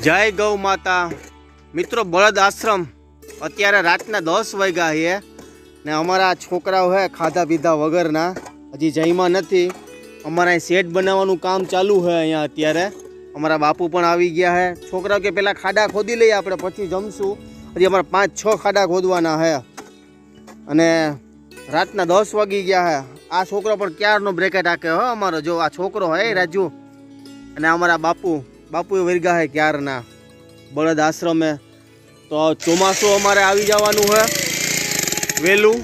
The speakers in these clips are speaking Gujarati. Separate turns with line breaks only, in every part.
જય ગૌ માતા મિત્રો। બળદ આશ્રમ અત્યારે રાતના 10 વાગ્યા છે ને અમારા છોકરાઓ હે ખાધા પીધા વગરના હજી જઈમાં નથી। અમારા શેડ બનાવવાનું કામ ચાલુ છે અહીંયા અત્યારે। અમારા બાપુ પણ આવી ગયા છે। છોકરાઓ કે પહેલાં ખાડા ખોદી લઈએ આપણે પછી જમશું। હજી અમારા 5-6 ખાડા ખોદવાના છે અને રાતના 10 વાગી ગયા છે। આ છોકરો પણ ક્યારનો બ્રેકેટ હાકે હો અમારો। જો આ છોકરો હે રાજુ અને અમારા બાપુએ વર્ગા હે ક્યારના બળદ આશ્રમે। તો ચોમાસું અમારે આવી જવાનું છે વહેલું,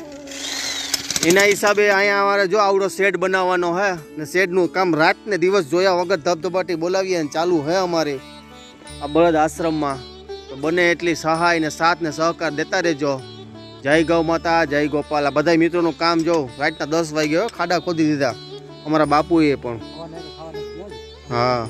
એના હિસાબે અહીંયા અમારે જો આવડો શેડ બનાવવાનો છે ને શેડનું કામ રાત ને દિવસ જોયા વગર ધબધબાટી બોલાવીએ ને ચાલુ છે અમારે આ બળદ આશ્રમમાં। તો બને એટલી સહાય ને સાથ ને સહકાર દેતા રહેજો। જય ગૌ માતા, જય ગોપાલ। આ બધા મિત્રોનું કામ જો રાતના 10 વાગ્યા ખાડા ખોદી દીધા અમારા બાપુએ પણ। હા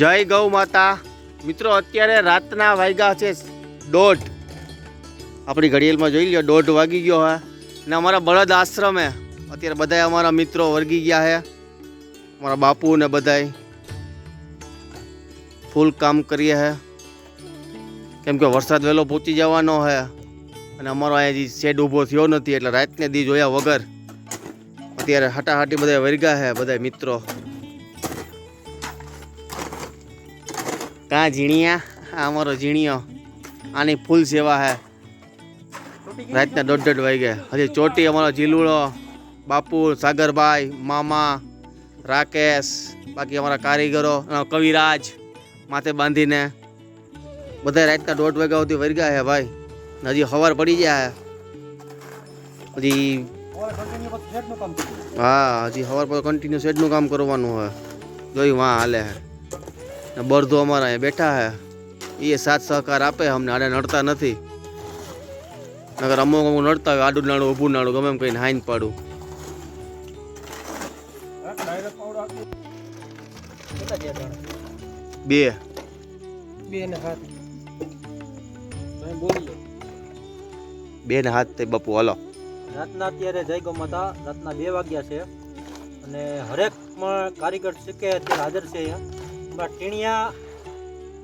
જય ગૌ માતા મિત્રો। અત્યારે રાતના વાગ્યા છે 1:30। આપણી ઘડિયાળમાં જોઈ લ્યો 1:30 વાગી ગયો હે ને અમારા બળદ આશ્રમે અત્યારે બધા અમારા મિત્રો વર્ગી ગયા છે। અમારા બાપુ ને બધાય ફૂલ કામ કરીએ છે કેમ કે વરસાદ વહેલો પહોંચી જવાનો છે અને અમારો અહીંયા શેડ ઊભો થયો નથી એટલે રાતને દી જોયા વગર અત્યારે હટાહટી બધા વર્ગ્યા છે બધા મિત્રો। કાં ઝીણિયા, આ અમારો ઝીણિયો, આની ફૂલ સેવા હે। રાતના 1:30 વાગ્યા હજી ચોટી અમારો જીલુડો, બાપુ, સાગરભાઈ, મામા, રાકેશ, બાકી અમારા કારીગરો, કવિરાજ માથે બાંધીને બધા રાતના 1:30 વાગ્યા સુધી વર્ગ્યા છે ભાઈ। હજી સવાર પડી ગયા છે હજી। હા હજી સવાર પર કન્ટિન્યુ શેડનું કામ કરવાનું હોય। જોયું વાં હાલે છે ને બળદો અમારા અહીંયા બેઠા છે એ સાથ સહકાર આપે અમને। આડે નડતા નથી, નગર અમુક નડતા હોય આડું નાડું ઊભું નાડું ગમે એમ કહીને હાઈન પાડું। બે ને હાથ તે બાપુ હાલો।
રાતના અત્યારે જય ગૌ માતા રાતના 2 વાગ્યા છે અને હરેક કારીગર શીખે અત્યારે હાજર છે અહીંયા। ટીણિયા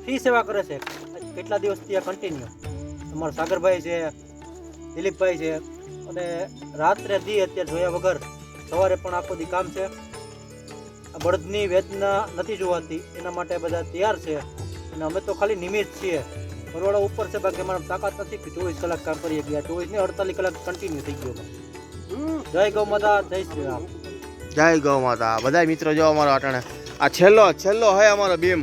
ફ્રી સેવા કરે છે કેટલા દિવસથી આ કન્ટિન્યુ। અમારા સાગરભાઈ છે, દિલીપભાઈ છે અને રાત્રે દી અત્યારે જોયા વગર સવારે પણ આખો દી કામ છે। આ બળદની વેદના નથી જોવાતી એના માટે બધા તૈયાર છે અને અમે તો ખાલી નિમિત્ત છીએ। બરોડા ઉપર છે બાકી અમારે તાકાત નથી કે 24 કલાક કામ કરીએ ગયા। 24 ને 48 કલાક કન્ટિન્યુ થઈ ગયો। જય ગૌ માતા, જય શ્રી રામ,
જય ગૌ માતા। બધા મિત્રો જો અમારો અટાણે આ છેલ્લો હે અમારો બીમ।